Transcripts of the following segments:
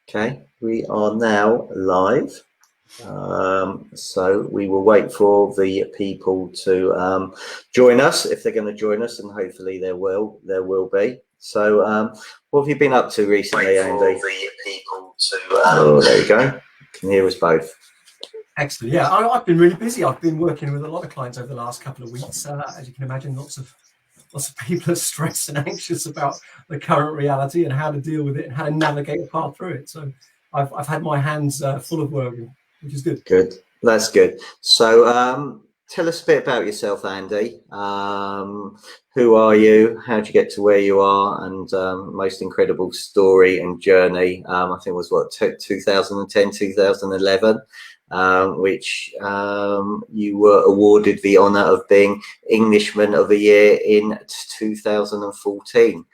Okay, we are now live. So we will wait for the people to join us, if they're going to join us, and hopefully there will be. So what have you been up to recently, Andy? Oh, there you go. You can hear us both. Excellent. Yeah, I've been really busy. I've been working with a lot of clients over the last couple of weeks. As you can imagine, lots of people are stressed and anxious about the current reality and how to deal with it and how to navigate a path through it. So I've had my hands full of work, which is good. Good. That's good. So tell us a bit about yourself, Andy. Who are you? How did you get to where you are? And most incredible story and journey. I think it was 2010, 2011. Which you were awarded the honour of being Englishman of the Year in 2014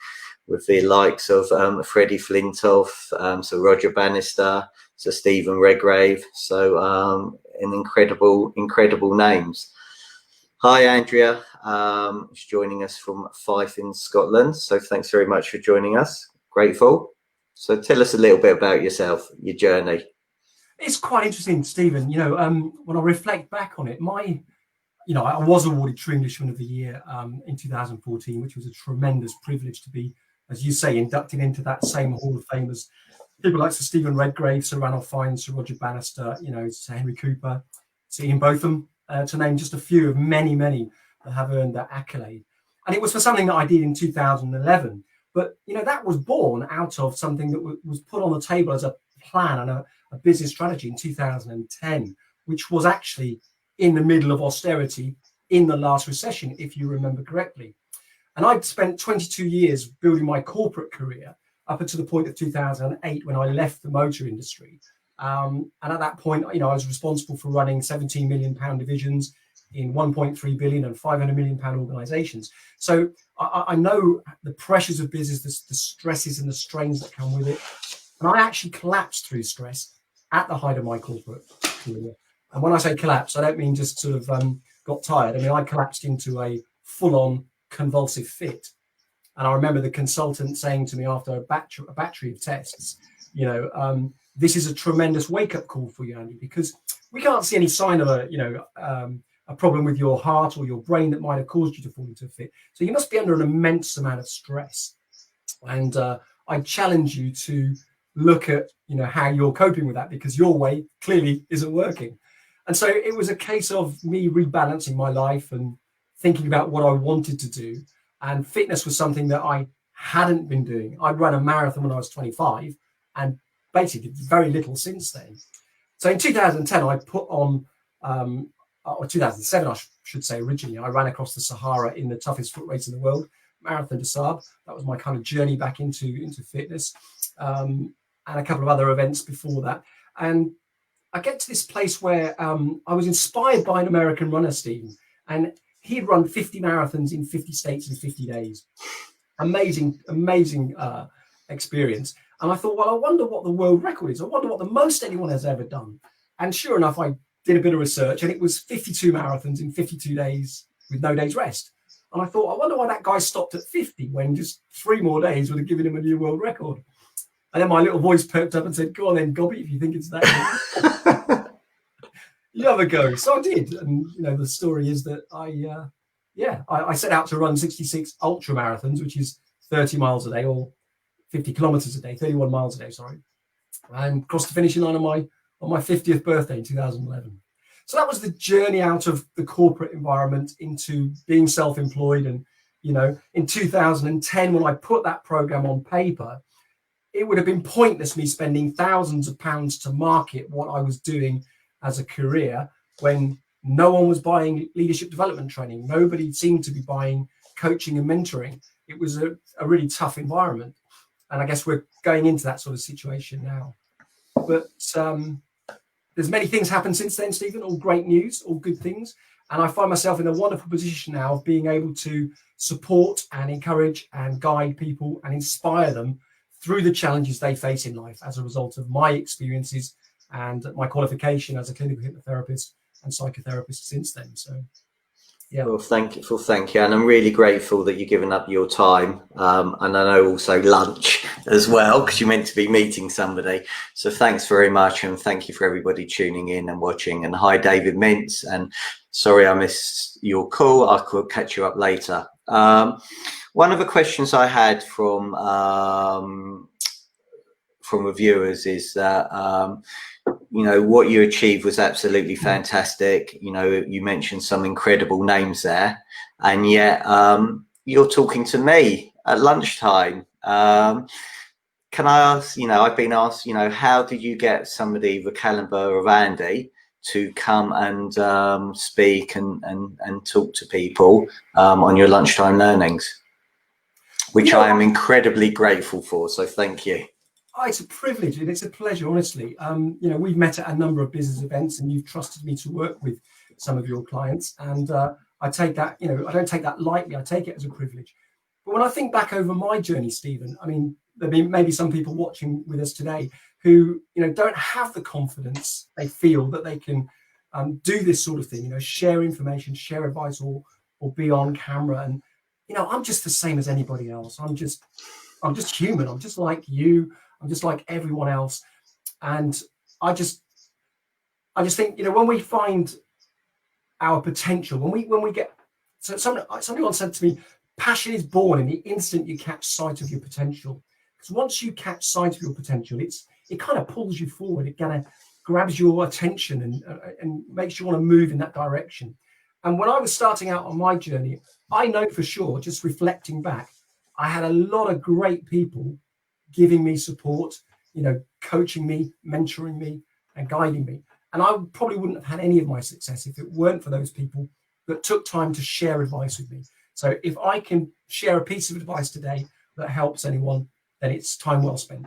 with the likes of Freddie Flintoff, Sir Roger Bannister, Sir Stephen Redgrave. So an incredible names. Hi, Andrea. She's joining us from Fife in Scotland. So thanks very much for joining us. Grateful. So tell us a little bit about yourself, your journey. It's quite interesting, Stephen. When I reflect back on it, I was awarded True Englishman of the Year in 2014, which was a tremendous privilege to be, as you say, inducted into that same Hall of Fame as people like Sir Stephen Redgrave, Sir Ranulph Fiennes, Sir Roger Bannister, Sir Henry Cooper, Sir Ian Botham, to name just a few of many that have earned that accolade. And it was for something that I did in 2011. But, that was born out of something that was put on the table as a plan and a business strategy in 2010, which was actually in the middle of austerity in the last recession, if you remember correctly. And I'd spent 22 years building my corporate career up until the point of 2008 when I left the motor industry. And at that point, I was responsible for running £17 million divisions in 1.3 billion and 500 million pound organizations. So I know the pressures of business, the stresses and the strains that come with it. And I actually collapsed through stress at the height of my corporate career. And when I say collapse, I don't mean just sort of got tired. I mean, I collapsed into a full-on convulsive fit. And I remember the consultant saying to me after a battery of tests, this is a tremendous wake-up call for you, Andy, because we can't see any sign of a problem with your heart or your brain that might have caused you to fall into a fit. So you must be under an immense amount of stress. And I challenge you to look at how you're coping with that, because your way clearly isn't working. And so it was a case of me rebalancing my life and thinking about what I wanted to do. And fitness was something that I hadn't been doing. I'd run a marathon when I was 25 and basically did very little since then. So in 2010, I put on, or 2007, I should say, originally, I ran across the Sahara in the toughest foot race in the world, Marathon des Sables. That was my kind of journey back into fitness. And a couple of other events before that. And I get to this place where I was inspired by an American runner, Stephen, and he had run 50 marathons in 50 states in 50 days. Amazing experience. And I thought, well, I wonder what the world record is. I wonder what the most anyone has ever done. And sure enough, I did a bit of research, and it was 52 marathons in 52 days with no day's rest. And I thought, I wonder why that guy stopped at 50 when just 3 more days would have given him a new world record. And then my little voice perked up and said, go on then, Gobby, if you think it's that. You have a go. So I did. And, the story is that I set out to run 66 ultra marathons, which is 30 miles a day or 50 kilometers a day, 31 miles a day, sorry. And crossed the finishing line on my 50th birthday in 2011. So that was the journey out of the corporate environment into being self-employed. And, in 2010, when I put that program on paper, it would have been pointless me spending thousands of pounds to market what I was doing as a career when no one was buying leadership development training. Nobody seemed to be buying coaching and mentoring. It was a really tough environment. And I guess we're going into that sort of situation now. But there's many things happened since then, Stephen, all great news, all good things. And I find myself in a wonderful position now of being able to support and encourage and guide people and inspire them through the challenges they face in life as a result of my experiences and my qualification as a clinical hypnotherapist and psychotherapist since then. So, yeah. Well, thank you. And I'm really grateful that you've given up your time. And I know also lunch as well, because you're meant to be meeting somebody. So thanks very much, and thank you for everybody tuning in and watching. And hi, David Mintz, and sorry I missed your call. I could catch you up later. One of the questions I had from reviewers is that you know, what you achieved was absolutely fantastic. You know, you mentioned some incredible names there, and yet you're talking to me at lunchtime. Can I ask, you know, I've been asked, you know, how did you get somebody the caliber of Andy to come and speak and talk to people on your lunchtime learnings, which I am incredibly grateful for. So thank you. Oh, it's a privilege and it's a pleasure, honestly. You know, we've met at a number of business events and you've trusted me to work with some of your clients. And I take that, you know, I don't take that lightly. I take it as a privilege. But when I think back over my journey, Stephen, I mean, there may be some people watching with us today who, you know, don't have the confidence they feel that they can do this sort of thing, you know, share information, share advice, or be on camera. And, you know, I'm just the same as anybody else. I'm just human. I'm just like you. I'm just like everyone else. And I just think, you know, when we find our potential, when we get, so somebody once said to me, passion is born in the instant you catch sight of your potential. Because once you catch sight of your potential, it kind of pulls you forward. It kind of grabs your attention and makes you want to move in that direction. And when I was starting out on my journey, I know for sure, just reflecting back, I had a lot of great people giving me support, you know, coaching me, mentoring me, and guiding me. And I probably wouldn't have had any of my success if it weren't for those people that took time to share advice with me. So if I can share a piece of advice today that helps anyone, then it's time well spent.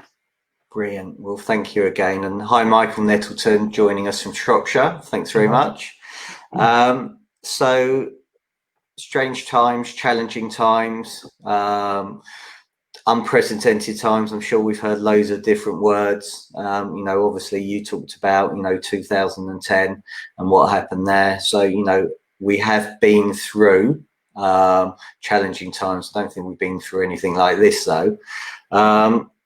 Brilliant. Well, thank you again. And hi, Michael Nettleton, joining us from Shropshire. Thanks very much. So strange times, challenging times, unprecedented times. I'm sure we've heard loads of different words. You know, obviously you talked about, you know, 2010 and what happened there. So, you know, we have been through challenging times. I don't think we've been through anything like this though.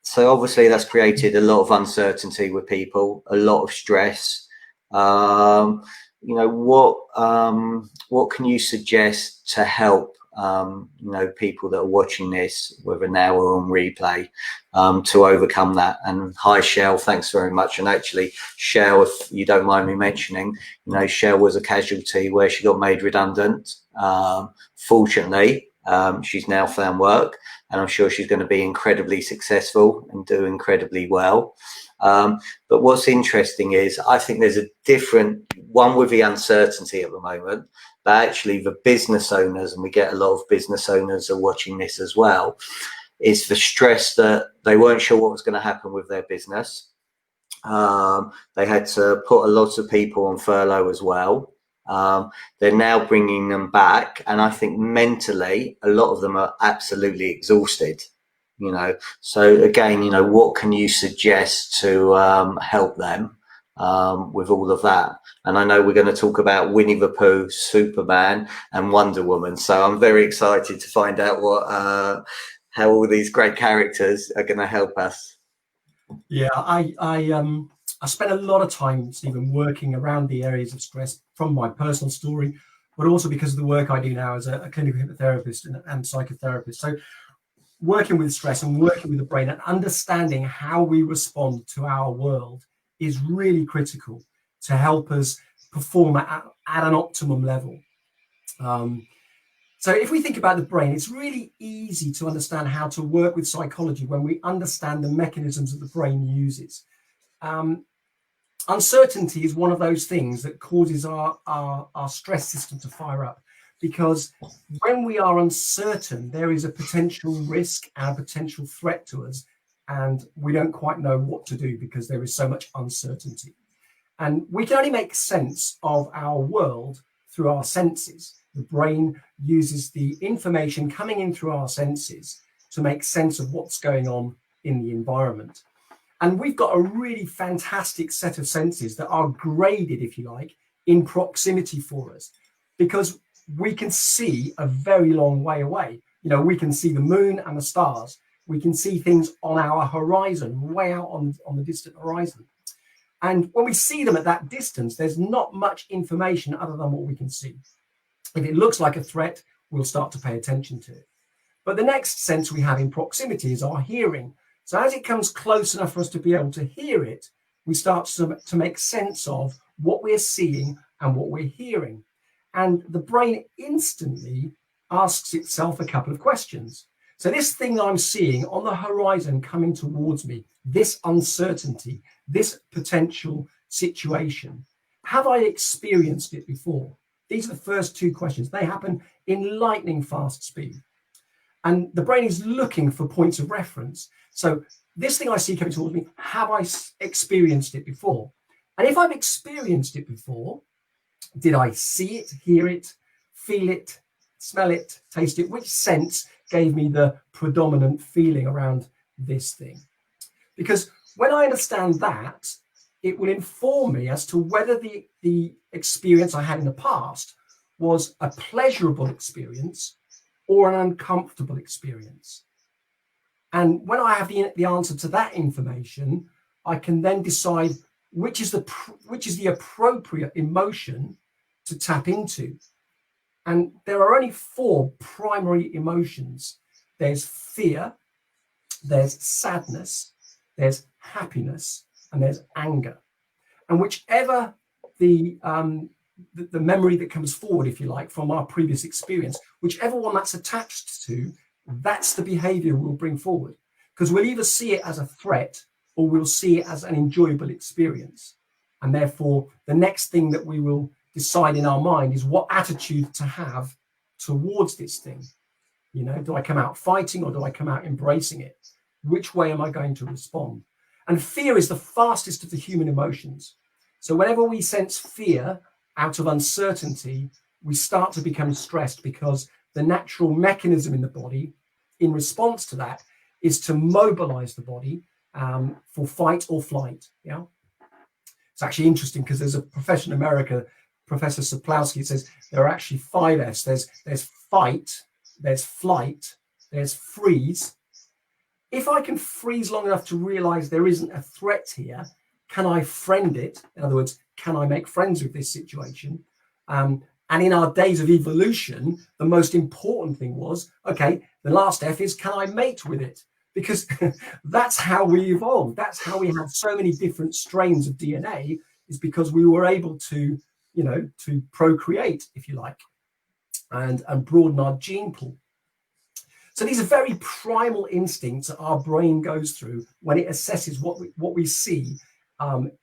So obviously that's created a lot of uncertainty with people, a lot of stress. You know, what can you suggest to help you know, people that are watching this, whether now or on replay, to overcome that? And hi, Shell, thanks very much. And actually, Shell, if you don't mind me mentioning, you know, Shell was a casualty where she got made redundant. Fortunately, she's now found work, and I'm sure she's going to be incredibly successful and do incredibly well. But what's interesting is I think there's a different one with the uncertainty at the moment, but actually the business owners, and we get a lot of business owners are watching this as well, is the stress that they weren't sure what was going to happen with their business. They had to put a lot of people on furlough as well. They're now bringing them back, and I think mentally a lot of them are absolutely exhausted, you know. So again, you know, what can you suggest to help them with all of that? And I know we're going to talk about Winnie the Pooh, Superman, and Wonder Woman, so I'm very excited to find out what how all these great characters are going to help us. Yeah, I spent a lot of time, Stephen, working around the areas of stress from my personal story, but also because of the work I do now as a clinical hypnotherapist and psychotherapist. So working with stress and working with the brain and understanding how we respond to our world is really critical to help us perform at an optimum level. So if we think about the brain, it's really easy to understand how to work with psychology when we understand the mechanisms that the brain uses. Uncertainty is one of those things that causes our stress system to fire up, because when we are uncertain, there is a potential risk and a potential threat to us, and we don't quite know what to do because there is so much uncertainty. And we can only make sense of our world through our senses. The brain uses the information coming in through our senses to make sense of what's going on in the environment. And we've got a really fantastic set of senses that are graded, if you like, in proximity for us, because we can see a very long way away. You know, we can see the moon and the stars, We can see things on our horizon, way out on the distant horizon. And when we see them at that distance, there's not much information other than what we can see. If it looks like a threat, we'll start to pay attention to it. But the next sense we have in proximity is our hearing. So as it comes close enough for us to be able to hear it, we start to make sense of what we're seeing and what we're hearing. And the brain instantly asks itself a couple of questions. So this thing I'm seeing on the horizon coming towards me, this uncertainty, this potential situation, have I experienced it before? These are the first two questions. They happen in lightning fast speed. And the brain is looking for points of reference. So this thing I see coming towards me, have I experienced it before? And if I've experienced it before, did I see it, hear it, feel it, smell it, taste it? Which sense gave me the predominant feeling around this thing? Because when I understand that, it will inform me as to whether the experience I had in the past was a pleasurable experience or an uncomfortable experience. And when I have the answer to that information, I can then decide which is the appropriate emotion to tap into. And there are only four primary emotions. There's fear, there's sadness, there's happiness, and there's anger. And whichever the memory that comes forward, if you like, from our previous experience, whichever one that's attached to, that's the behavior we'll bring forward. Because we'll either see it as a threat or we'll see it as an enjoyable experience. And therefore, the next thing that we will decide in our mind is what attitude to have towards this thing. You know, do I come out fighting or do I come out embracing it? Which way am I going to respond? And fear is the fastest of the human emotions. So whenever we sense fear out of uncertainty, we start to become stressed, because the natural mechanism in the body in response to that is to mobilize the body for fight or flight. Yeah. It's actually interesting because there's a professor in America, Professor Sapolsky, says there are actually 5 F's. There's fight, there's flight, there's freeze. If I can freeze long enough to realize there isn't a threat here, can I friend it? In other words, can I make friends with this situation? And in our days of evolution, the most important thing was, okay, the last F is, can I mate with it? Because that's how we evolved. That's how we have so many different strains of DNA, is because we were able to, you know, to procreate, if you like, and broaden our gene pool. So these are very primal instincts that our brain goes through when it assesses what we see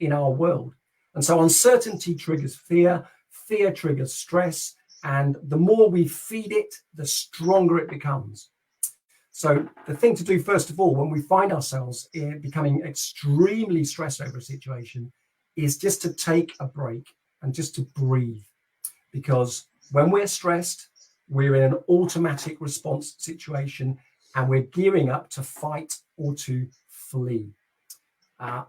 in our world. And so uncertainty triggers fear, fear triggers stress, and the more we feed it, the stronger it becomes. So the thing to do, first of all, when we find ourselves becoming extremely stressed over a situation, is just to take a break and just to breathe. Because when we're stressed, we're in an automatic response situation and we're gearing up to fight or to flee.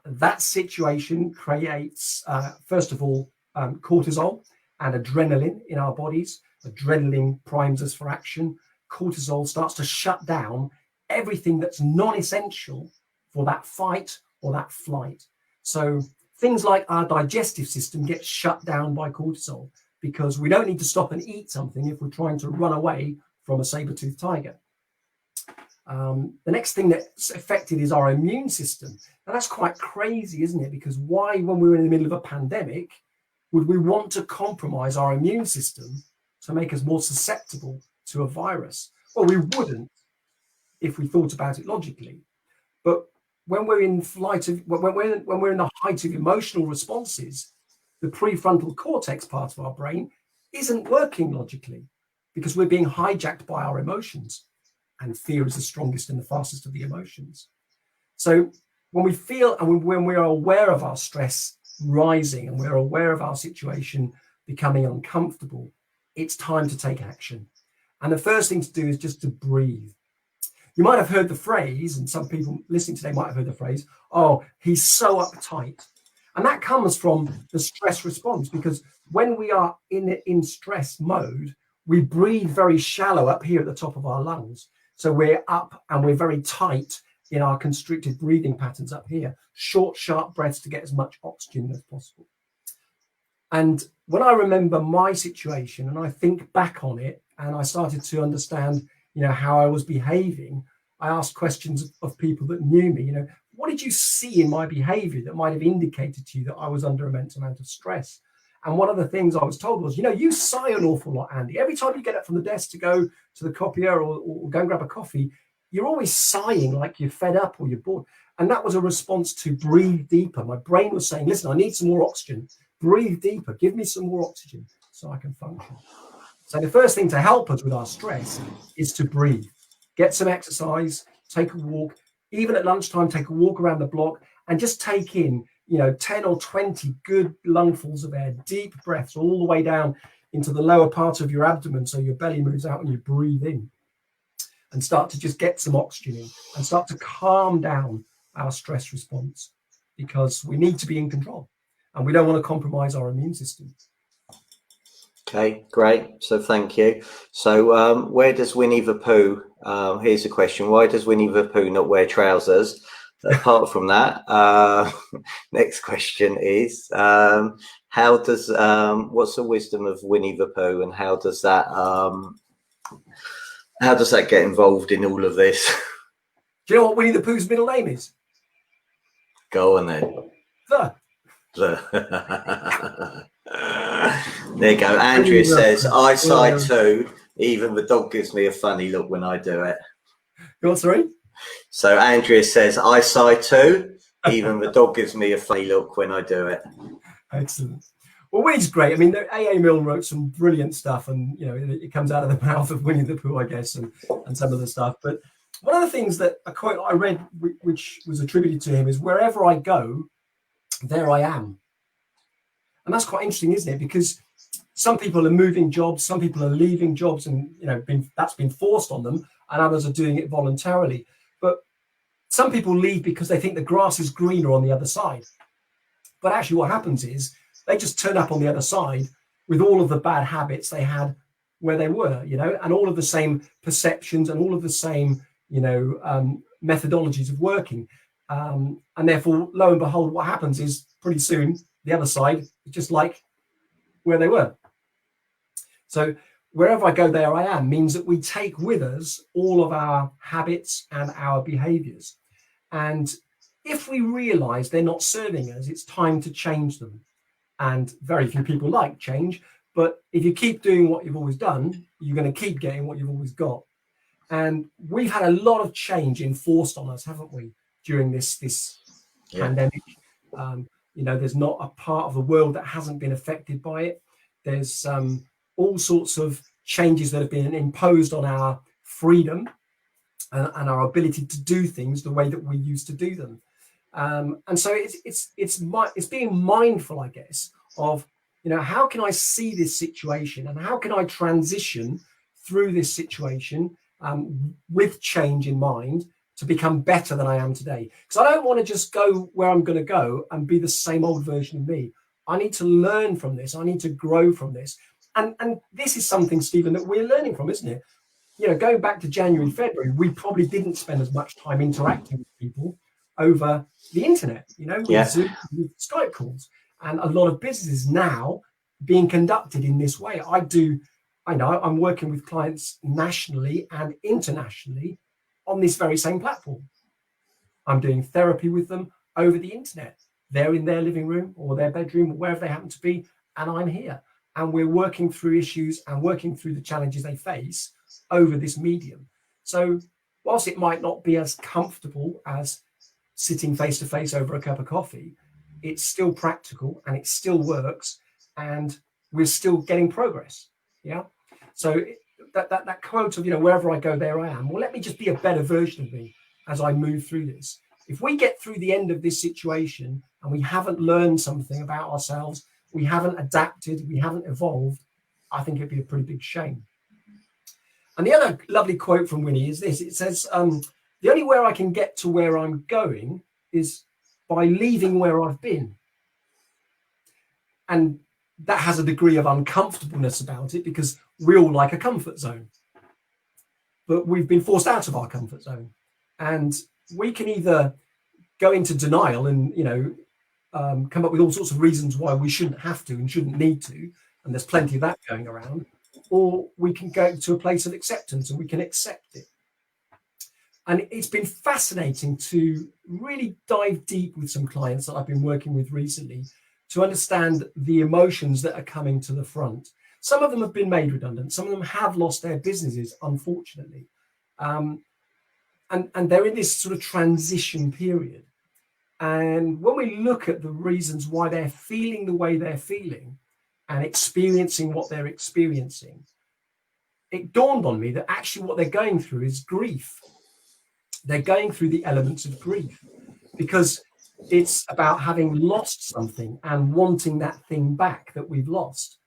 That situation creates, first of all, cortisol and adrenaline in our bodies. Adrenaline primes us for action. Cortisol starts to shut down everything that's non-essential for that fight or that flight. So things like our digestive system get shut down by cortisol, because we don't need to stop and eat something if we're trying to run away from a saber-toothed tiger. The next thing that's affected is our immune system. Now that's quite crazy, isn't it? Because why, when we're in the middle of a pandemic, would we want to compromise our immune system to make us more susceptible to a virus? Well, we wouldn't if we thought about it logically. But when we're in when we're in the height of emotional responses, the prefrontal cortex part of our brain isn't working logically, because we're being hijacked by our emotions, and fear is the strongest and the fastest of the emotions. So when we feel and when we are aware of our stress rising and we're aware of our situation becoming uncomfortable, it's time to take action. And the first thing to do is just to breathe. You might have heard the phrase, and some people listening today might have heard the phrase, oh, he's so uptight. And that comes from the stress response, because when we are in stress mode, we breathe very shallow up here at the top of our lungs. So we're up and we're very tight in our constricted breathing patterns up here, short, sharp breaths to get as much oxygen as possible. And when I remember my situation and I think back on it and I started to understand, how I was behaving, I asked questions of people that knew me, what did you see in my behavior that might have indicated to you that I was under immense amount of stress? And one of the things I was told was, you sigh an awful lot, Andy. Every time you get up from the desk to go to the copier or go and grab a coffee, you're always sighing like you're fed up or you're bored. And that was a response to breathe deeper. My brain was saying, listen, I need some more oxygen. Breathe deeper. Give me some more oxygen so I can function. So the first thing to help us with our stress is to breathe. Get some exercise, take a walk. Even at lunchtime, take a walk around the block and just take in 10 or 20 good lungfuls of air, deep breaths all the way down into the lower part of your abdomen so your belly moves out and you breathe in, and start to just get some oxygen in and start to calm down our stress response, because we need to be in control and we don't want to compromise our immune system. Okay, great. So thank you. So where does Winnie the Pooh, here's a question, why does Winnie the Pooh not wear trousers? Apart from that, next question is, how does, what's the wisdom of Winnie the Pooh, and how does that get involved in all of this? Do you know what Winnie the Pooh's middle name is? Go on then. There you go. Andrea says, I sigh too. Even the dog gives me a funny look when I do it. You're sorry? So Andrea says, I sigh too. Even the dog gives me a funny look when I do it. Excellent. Well, Winnie's great. I mean, A.A. Milne wrote some brilliant stuff, and it comes out of the mouth of Winnie the Pooh, I guess, and some of the stuff. But one of the things that a quote I read, which was attributed to him, is, wherever I go, there I am. And that's quite interesting, isn't it? Because some people are moving jobs, some people are leaving jobs, and that's been forced on them, and others are doing it voluntarily. But some people leave because they think the grass is greener on the other side. But actually what happens is they just turn up on the other side with all of the bad habits they had where they were, and all of the same perceptions and all of the same, methodologies of working. And therefore, lo and behold, what happens is pretty soon the other side is just like where they were. So wherever I go, there I am means that we take with us all of our habits and our behaviors. And if we realize they're not serving us, it's time to change them. And very few people like change, but if you keep doing what you've always done, you're going to keep getting what you've always got. And we've had a lot of change enforced on us, haven't we, during this pandemic? There's not a part of the world that hasn't been affected by it. There's all sorts of changes that have been imposed on our freedom and our ability to do things the way that we used to do them. And so it's being mindful, I guess, of how can I see this situation and how can I transition through this situation with change in mind to become better than I am today. Because I don't want to just go where I'm going to go and be the same old version of me. I need to learn from this. I need to grow from this. And this is something, Stephen, that we're learning from, isn't it? Going back to January, February, we probably didn't spend as much time interacting with people over the internet, with Zoom, with Skype calls. And a lot of businesses now being conducted in this way. I know I'm working with clients nationally and internationally on this very same platform. I'm doing therapy with them over the internet. They're in their living room or their bedroom or wherever they happen to be, and I'm here. And we're working through issues and working through the challenges they face over this medium. So whilst it might not be as comfortable as sitting face to face over a cup of coffee, it's still practical and it still works, and we're still getting progress. Yeah. So that quote of, wherever I go, there I am. Well, let me just be a better version of me as I move through this. If we get through the end of this situation and we haven't learned something about ourselves, we haven't adapted, we haven't evolved, I think it'd be a pretty big shame. And the other lovely quote from Winnie is this. It says, the only way I can get to where I'm going is by leaving where I've been. And that has a degree of uncomfortableness about it because we all like a comfort zone. but we've been forced out of our comfort zone. And we can either go into denial and, come up with all sorts of reasons why we shouldn't have to and shouldn't need to. And there's plenty of that going around. Or we can go to a place of acceptance and we can accept it. And it's been fascinating to really dive deep with some clients that I've been working with recently to understand the emotions that are coming to the front. Some of them have been made redundant. Some of them have lost their businesses, unfortunately. And they're in this sort of transition period. And when we look at the reasons why they're feeling the way they're feeling and experiencing what they're experiencing, it dawned on me that actually what they're going through is grief. They're going through the elements of grief because it's about having lost something and wanting that thing back that we've lost.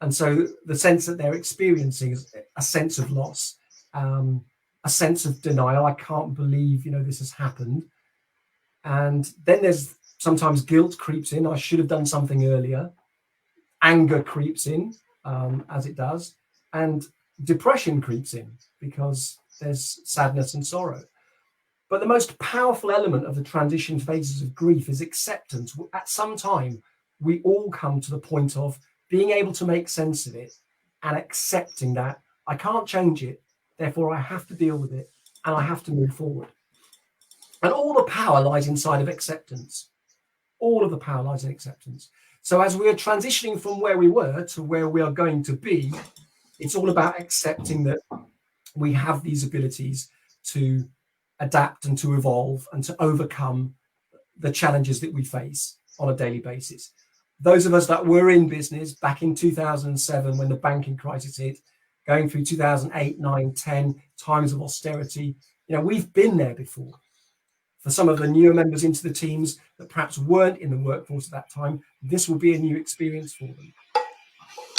And so the sense that they're experiencing is a sense of loss, a sense of denial. I can't believe, this has happened. And then there's sometimes guilt creeps in. I should have done something earlier. Anger creeps in, as it does. And depression creeps in because there's sadness and sorrow. But the most powerful element of the transition phases of grief is acceptance. At some time, we all come to the point of being able to make sense of it and accepting that I can't change it, therefore I have to deal with it and I have to move forward. And all the power lies inside of acceptance. All of the power lies in acceptance. So as we are transitioning from where we were to where we are going to be, it's all about accepting that we have these abilities to adapt and to evolve and to overcome the challenges that we face on a daily basis. Those of us that were in business back in 2007 when the banking crisis hit, going through 2008, 9, 10, times of austerity, we've been there before. For some of the newer members into the teams that perhaps weren't in the workforce at that time, this will be a new experience for them.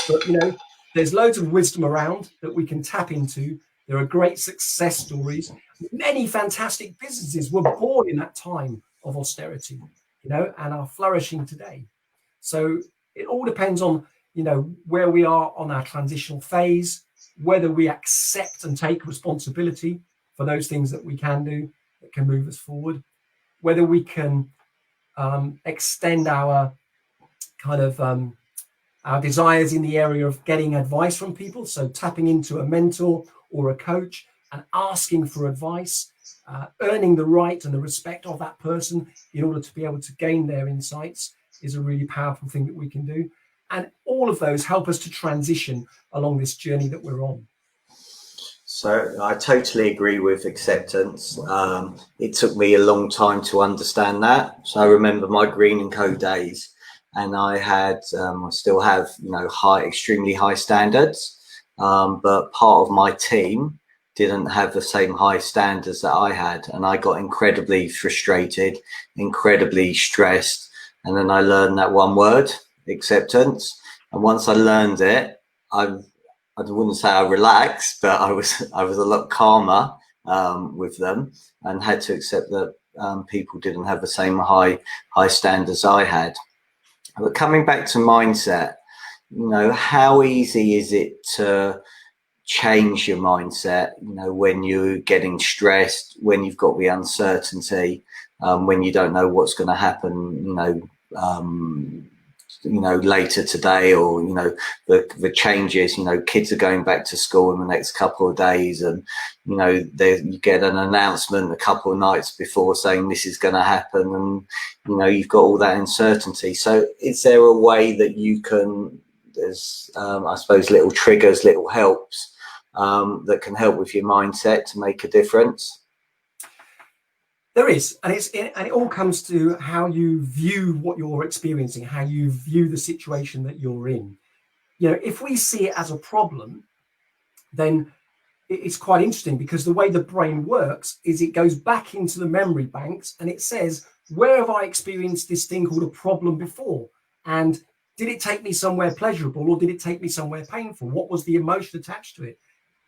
But, there's loads of wisdom around that we can tap into. There are great success stories. Many fantastic businesses were born in that time of austerity, and are flourishing today. So it all depends on, where we are on our transitional phase, whether we accept and take responsibility for those things that we can do that can move us forward, whether we can extend our kind of our desires in the area of getting advice from people. So tapping into a mentor or a coach and asking for advice, earning the right and the respect of that person in order to be able to gain their insights is a really powerful thing that we can do. And all of those help us to transition along this journey that we're on. So I totally agree with acceptance. It took me a long time to understand that. So I remember my Green and Co days, and I had, I still have, extremely high standards. But part of my team didn't have the same high standards that I had, and I got incredibly frustrated, incredibly stressed. And then I learned that one word, acceptance. And once I learned it, I wouldn't say I relaxed, but I was a lot calmer with them, and had to accept that people didn't have the same high standards I had. But coming back to mindset, how easy is it to change your mindset, when you're getting stressed, when you've got the uncertainty, when you don't know what's going to happen, later today, or the changes, kids are going back to school in the next couple of days, and you get an announcement a couple of nights before saying this is going to happen, and you've got all that uncertainty. So is there a way that you can, there's I suppose little triggers, little helps that can help with your mindset to make a difference? There is, and it all comes to how you view what you're experiencing, how you view the situation that you're in. If we see it as a problem, then it's quite interesting, because the way the brain works is it goes back into the memory banks and it says, where have I experienced this thing called a problem before? And did it take me somewhere pleasurable, or did it take me somewhere painful? What was the emotion attached to it?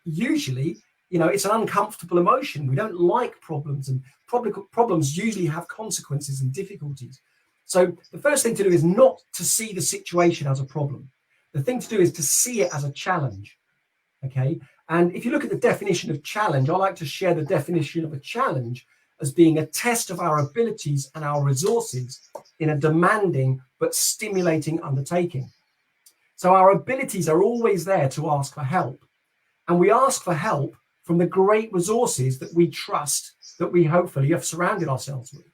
Usually, it's an uncomfortable emotion. We don't like problems, and problems usually have consequences and difficulties. So the first thing to do is not to see the situation as a problem. The thing to do is to see it as a challenge, okay? And if you look at the definition of challenge, I like to share the definition of a challenge as being a test of our abilities and our resources in a demanding but stimulating undertaking. So our abilities are always there to ask for help. And we ask for help from the great resources that we trust, that we hopefully have surrounded ourselves with.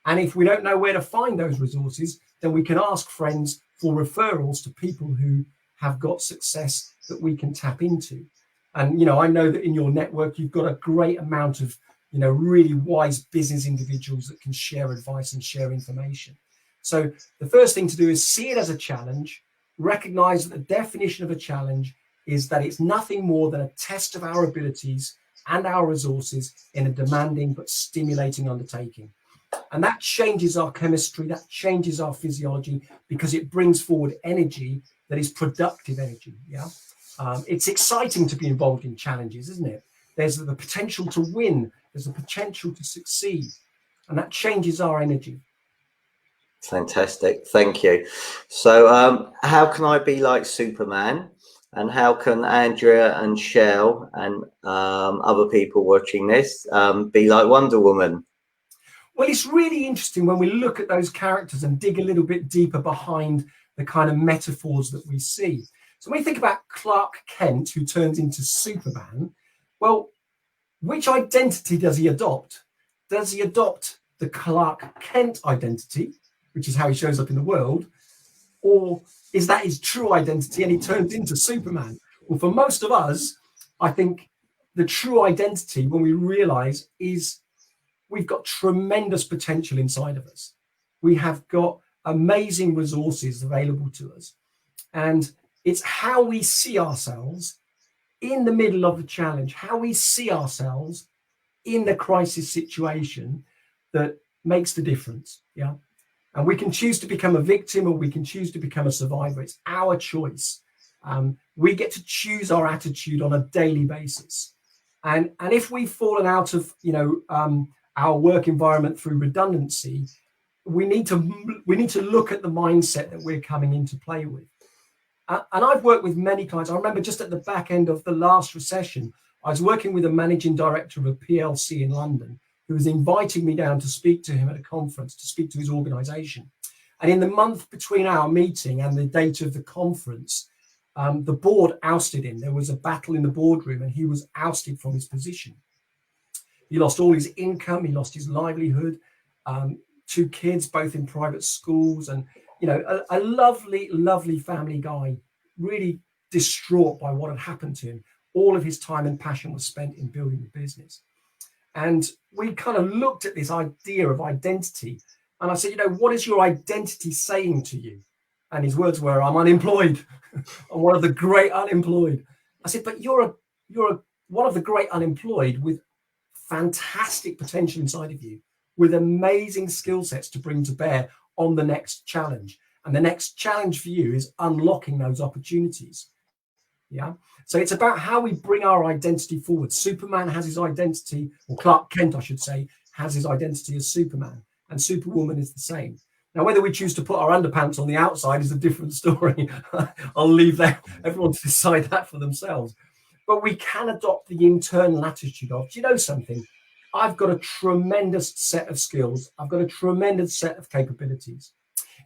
And if we don't know where to find those resources, then we can ask friends for referrals to people who have got success that we can tap into. And, I know that in your network, you've got a great amount of, really wise business individuals that can share advice and share information. So the first thing to do is see it as a challenge, recognize that the definition of a challenge is that it's nothing more than a test of our abilities and our resources in a demanding but stimulating undertaking. And that changes our chemistry, that changes our physiology, because it brings forward energy that is productive energy. It's exciting to be involved in challenges, isn't it? There's the potential to win, there's the potential to succeed, and that changes our energy. Fantastic, thank you. So how can I be like Superman, and how can Andrea and Shell and other people watching this be like Wonder Woman? Well, it's really interesting when we look at those characters and dig a little bit deeper behind the kind of metaphors that we see. So when we think about Clark Kent, who turns into Superman, well, which identity does he adopt? Does he adopt the Clark Kent identity, which is how he shows up in the world, or is that his true identity and he turns into Superman? Well, for most of us, I think the true identity, when we realize, is we've got tremendous potential inside of us. We have got amazing resources available to us. And it's how we see ourselves in the middle of the challenge, how we see ourselves in the crisis situation that makes the difference. And we can choose to become a victim or we can choose to become a survivor. It's our choice. We get to choose our attitude on a daily basis. And if we've fallen out of, our work environment through redundancy, we need to look at the mindset that we're coming into play with. And I've worked with many clients. I remember just at the back end of the last recession, I was working with a managing director of a PLC in London who was inviting me down to speak to him at a conference, to speak to his organization. And in the month between our meeting and the date of the conference, the board ousted him. There was a battle in the boardroom and he was ousted from his position. He lost all his income, he lost his livelihood, 2 kids, both in private schools, and a lovely, lovely family guy, really distraught by what had happened to him. All of his time and passion was spent in building the business. And we kind of looked at this idea of identity. And I said, what is your identity saying to you? And his words were, I'm unemployed. I'm one of the great unemployed. I said, but you're one of the great unemployed with fantastic potential inside of you, with amazing skill sets to bring to bear on the next challenge. And the next challenge for you is unlocking those opportunities. So it's about how we bring our identity forward. Superman has his identity, or Clark Kent, I should say, has his identity as Superman, and Superwoman is the same. Now, whether we choose to put our underpants on the outside is a different story. I'll leave that everyone to decide that for themselves. But we can adopt the internal attitude of, do you know something? I've got a tremendous set of skills. I've got a tremendous set of capabilities.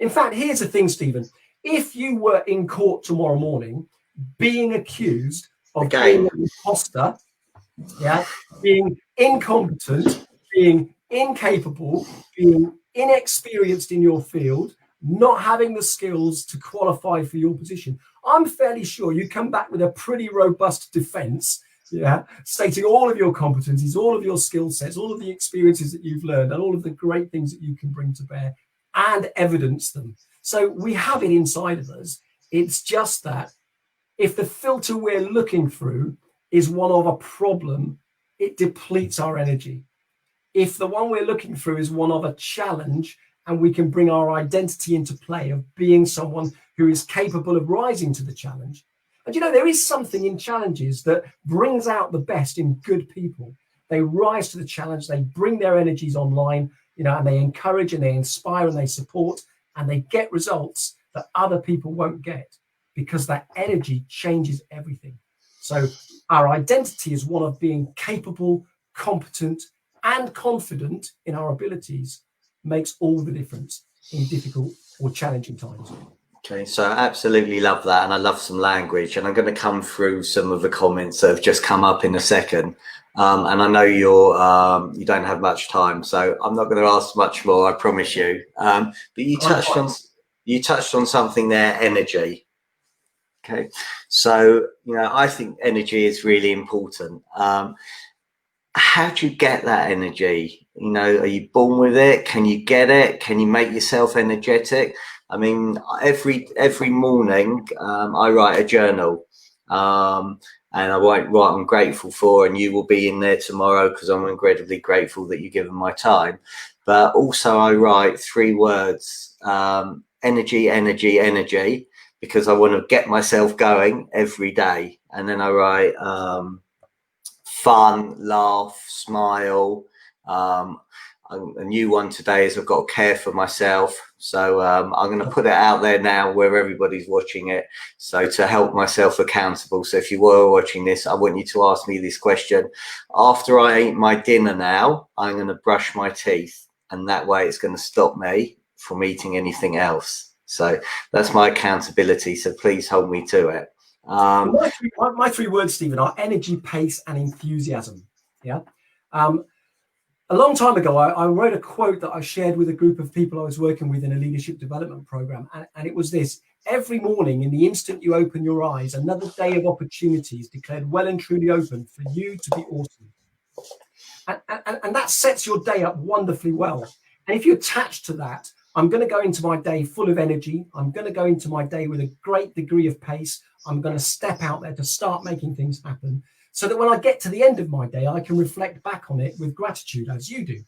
In fact, here's the thing, Stephen. If you were in court tomorrow morning being accused of being an imposter, being incompetent, being incapable, being inexperienced in your field, not having the skills to qualify for your position, I'm fairly sure you come back with a pretty robust defense, stating all of your competencies, all of your skill sets, all of the experiences that you've learned, and all of the great things that you can bring to bear, and evidence them. So we have it inside of us. It's just that if the filter we're looking through is one of a problem, it depletes our energy. If the one we're looking through is one of a challenge, and we can bring our identity into play of being someone who is capable of rising to the challenge. And there is something in challenges that brings out the best in good people. They rise to the challenge, they bring their energies online, and they encourage and they inspire and they support, and they get results that other people won't get, because that energy changes everything. So Our identity is one of being capable, competent, and confident in our abilities makes all the difference in difficult or challenging times. Okay, so I absolutely love that, and I love some language, and I'm going to come through some of the comments that have just come up in a second. And I know you don't have much time, so I'm not going to ask much more, I promise you. But you touched on something there, energy. Okay, so I think energy is really important. How do you get that energy? Are you born with it? Can you get it? Can you make yourself energetic? I mean, every morning I write a journal, and I write what I'm grateful for, and you will be in there tomorrow because I'm incredibly grateful that you've given my time. But also I write 3 words, energy, energy, energy, because I want to get myself going every day. And then I write fun, laugh, smile. A new one today is I've got to care for myself. So I'm going to put it out there now where everybody's watching it. So to help myself accountable. So if you were watching this, I want you to ask me this question. After I eat my dinner now, I'm going to brush my teeth. And that way it's going to stop me from eating anything else. So that's my accountability. So please hold me to it. My 3 words, Stephen, are energy, pace, and enthusiasm. Yeah. A long time ago, I wrote a quote that I shared with a group of people I was working with in a leadership development program. And it was this: every morning, in the instant you open your eyes, another day of opportunities declared well and truly open for you to be awesome. And that sets your day up wonderfully well. And if you attach to that, I'm going to go into my day full of energy. I'm going to go into my day with a great degree of pace. I'm going to step out there to start making things happen, so that when I get to the end of my day, I can reflect back on it with gratitude, as you do,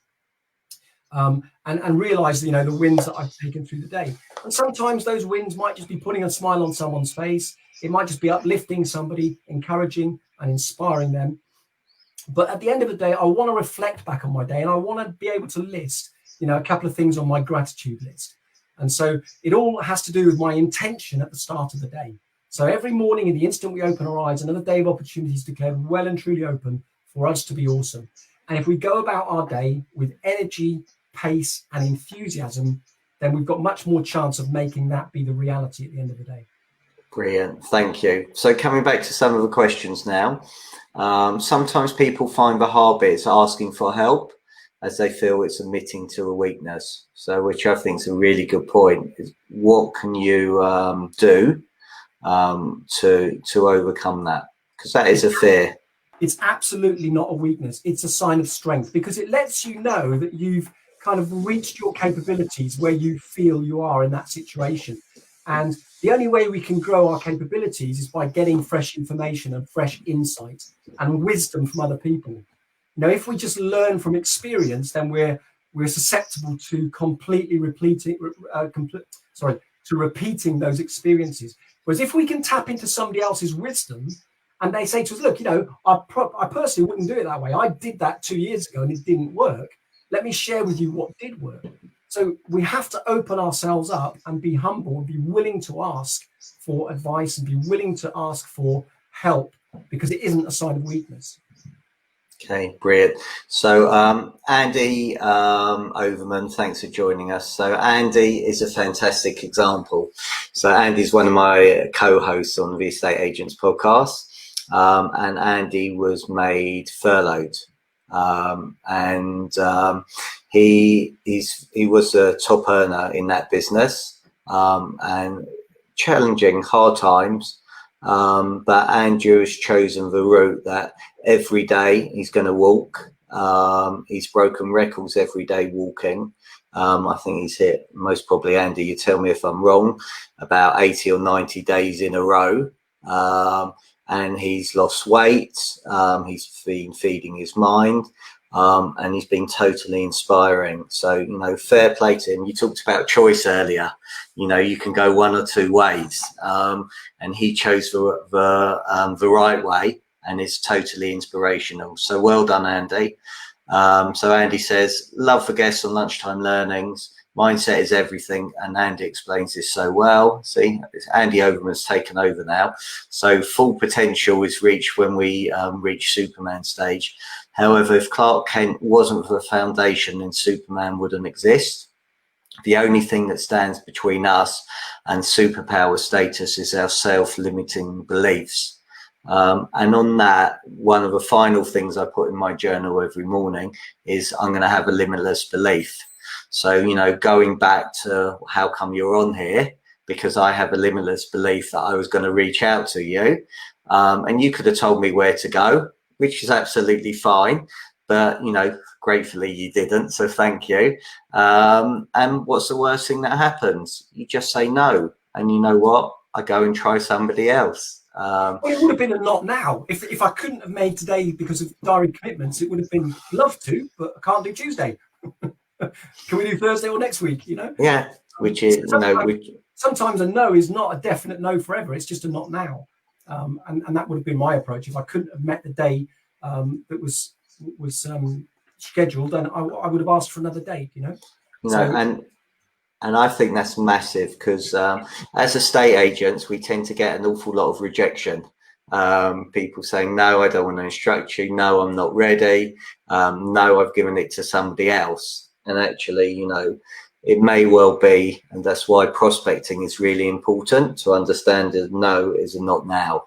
and realize, the wins that I've taken through the day. And sometimes those wins might just be putting a smile on someone's face. It might just be uplifting somebody, encouraging and inspiring them. But at the end of the day, I want to reflect back on my day, and I want to be able to list, a couple of things on my gratitude list. And so it all has to do with my intention at the start of the day. So every morning, in the instant we open our eyes, another day of opportunities declared well and truly open for us to be awesome. And if we go about our day with energy, pace, and enthusiasm, then we've got much more chance of making that be the reality at the end of the day. Brilliant. Thank you. So coming back to some of the questions now, sometimes people find the hard bits asking for help, as they feel it's admitting to a weakness. So, which I think is a really good point, is what can you do to overcome that? Because that is a fear. It's absolutely not a weakness. It's a sign of strength, because it lets you know that you've kind of reached your capabilities where you feel you are in that situation. And the only way we can grow our capabilities is by getting fresh information and fresh insight and wisdom from other people. If we just learn from experience, then we're susceptible to repeating those experiences. Whereas if we can tap into somebody else's wisdom, and they say to us, look, I personally wouldn't do it that way. I did that 2 years ago and it didn't work. Let me share with you what did work. So we have to open ourselves up and be humble and be willing to ask for advice and be willing to ask for help, because it isn't a sign of weakness. Okay, brilliant. So Andy Overman, thanks for joining us. So Andy is a fantastic example. So Andy's one of my co-hosts on the Estate Agents podcast, and Andy was made furloughed, and he was a top earner in that business, and challenging, hard times. But Andrew has chosen the route that every day he's going to walk. He's broken records every day walking. I think he's hit, most probably, Andy, you tell me if I'm wrong, about 80 or 90 days in a row. And he's lost weight. He's been feeding his mind. And he's been totally inspiring. So, fair play to him. You talked about choice earlier. You can go one or two ways. And he chose the right way, and is totally inspirational. So well done, Andy. So Andy says, love the guests on Lunchtime Learnings. mindset is everything, and Andy explains this so well. See, Andy Overman's taken over now, so full potential is reached when we reach Superman stage. However, if Clark Kent wasn't for the foundation, then Superman wouldn't exist. The only thing that stands between us and superpower status is our self-limiting beliefs. And on that, one of the final things I put in my journal every morning is I'm going to have a limitless belief. So, you know, going back to how come you're on here, because I have a limitless belief that I was going to reach out to you, and you could have told me where to go, which is absolutely fine. But, you know, gratefully you didn't. So thank you. And what's the worst thing that happens? You just say no. And you know what? I go and try somebody else. Well, it would have been a not now. If I couldn't have made today because of diary commitments, it would have been love to, but I can't do Tuesday. Can we do Thursday or next week? You know? Yeah, which is, you know, sometimes a no is not a definite no forever. It's just a not now. And that would have been my approach. If I couldn't have met the day that was scheduled, then I would have asked for another date, you know? And I think that's massive, because as estate agents, we tend to get an awful lot of rejection. People saying, no, I don't want to instruct you. No, I'm not ready. No, I've given it to somebody else. And actually, you know, it may well be, and that's why prospecting is really important, to understand that no is a not now.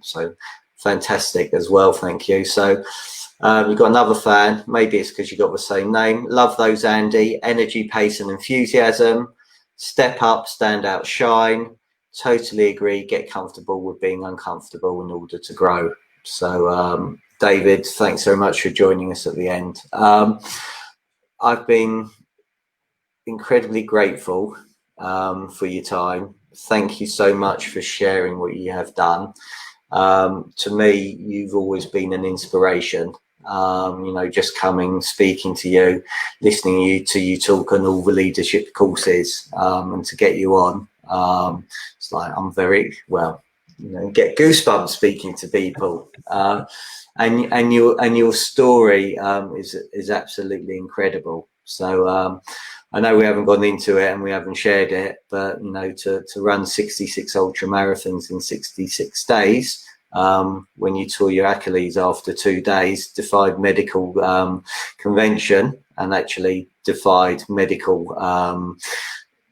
So fantastic as well. Thank you. So you've got another fan. Maybe it's because you got the same name. Love those, Andy. Energy, pace and enthusiasm. Step up, stand out, shine. Totally agree. Get comfortable with being uncomfortable in order to grow. So David, thanks so much for joining us at the end. I've been incredibly grateful for your time. Thank you so much for sharing what you have done. To me, you've always been an inspiration. You know, just coming, speaking to you, listening to you talk on all the leadership courses, and to get you on, it's like I'm very well, you know, get goosebumps speaking to people, and your story is absolutely incredible. So I know we haven't gone into it and we haven't shared it, but you know, to run 66 ultra marathons in 66 days. When you tore your Achilles after 2 days, defied medical convention, and actually defied medical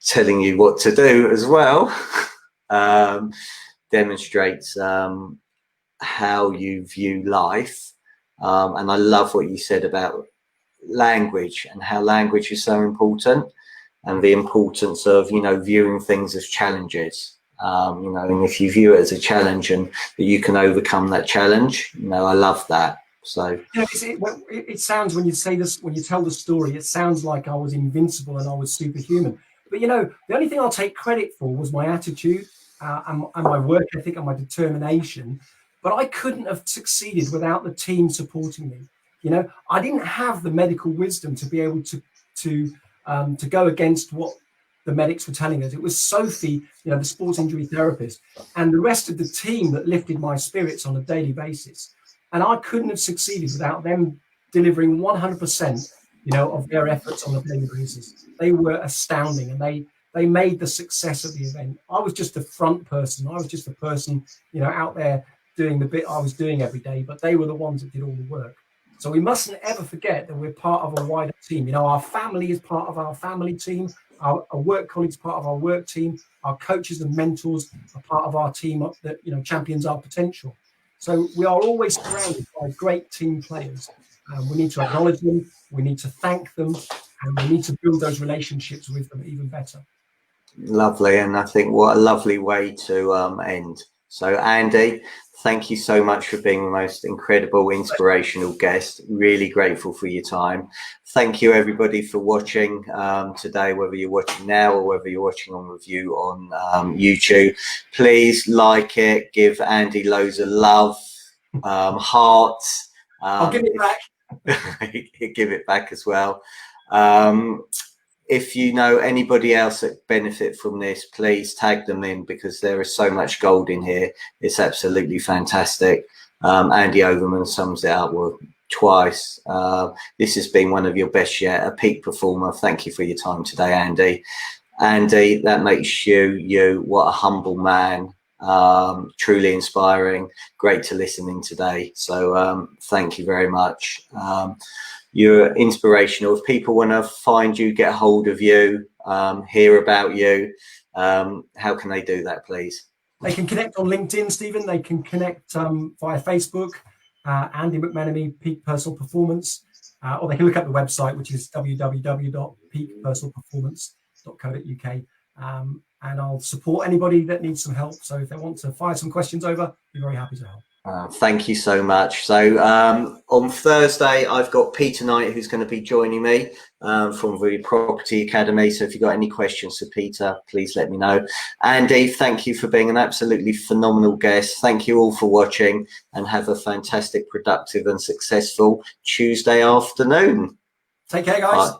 telling you what to do as well, demonstrates how you view life. And I love what you said about language and how language is so important, and the importance of, you know, viewing things as challenges. You know, and if you view it as a challenge and that you can overcome that challenge, you know, I love that. So, you know, it sounds, when you say this, when you tell the story, it sounds like I was invincible and I was superhuman. But, you know, the only thing I'll take credit for was my attitude and my work ethic and my determination. But I couldn't have succeeded without the team supporting me. You know, I didn't have the medical wisdom to be able to go against what the medics were telling us. It was Sophie, you know, the sports injury therapist, and the rest of the team that lifted my spirits on a daily basis. And I couldn't have succeeded without them delivering 100%, you know, of their efforts on a daily basis. They were astounding, and they made the success of the event. I was just the front person. I was just the person, you know, out there doing the bit I was doing every day, but they were the ones that did all the work. So we mustn't ever forget that we're part of a wider team. You know, our family is part of our family team. Our work colleagues part of our work team. Our coaches and mentors are part of our team that, you know, champions our potential. So we are always surrounded by great team players. We need to acknowledge them. We need to thank them, and we need to build those relationships with them even better. Lovely, and I think what a lovely way to end. So, Andy, thank you so much for being the most incredible, inspirational guest. Really grateful for your time. Thank you, everybody, for watching today, whether you're watching now or whether you're watching on review on YouTube. Please like it, give Andy loads of love, hearts. I'll give it back. Give it back as well. If you know anybody else that benefit from this, please tag them in, because there is so much gold in here. It's absolutely fantastic. Andy Overman sums it up. Well, twice. This has been one of your best yet, a peak performer. Thank you for your time today, Andy. Andy, that makes you. What a humble man. Truly inspiring. Great to listen in today. So thank you very much. You're inspirational. If people want to find you, get hold of you, hear about you, how can they do that, please? They can connect on LinkedIn, Stephen. They can connect via Facebook, Andy McMenemy, Peak Personal Performance, or they can look up the website, which is www.peakpersonalperformance.co.uk. And I'll support anybody that needs some help. So if they want to fire some questions over, I'll be very happy to help. Thank you so much. So on Thursday, I've got Peter Knight, who's going to be joining me from the Property Academy. So if you've got any questions for Peter, please let me know. Andy, thank you for being an absolutely phenomenal guest. Thank you all for watching, and have a fantastic, productive and successful Tuesday afternoon. Take care, guys.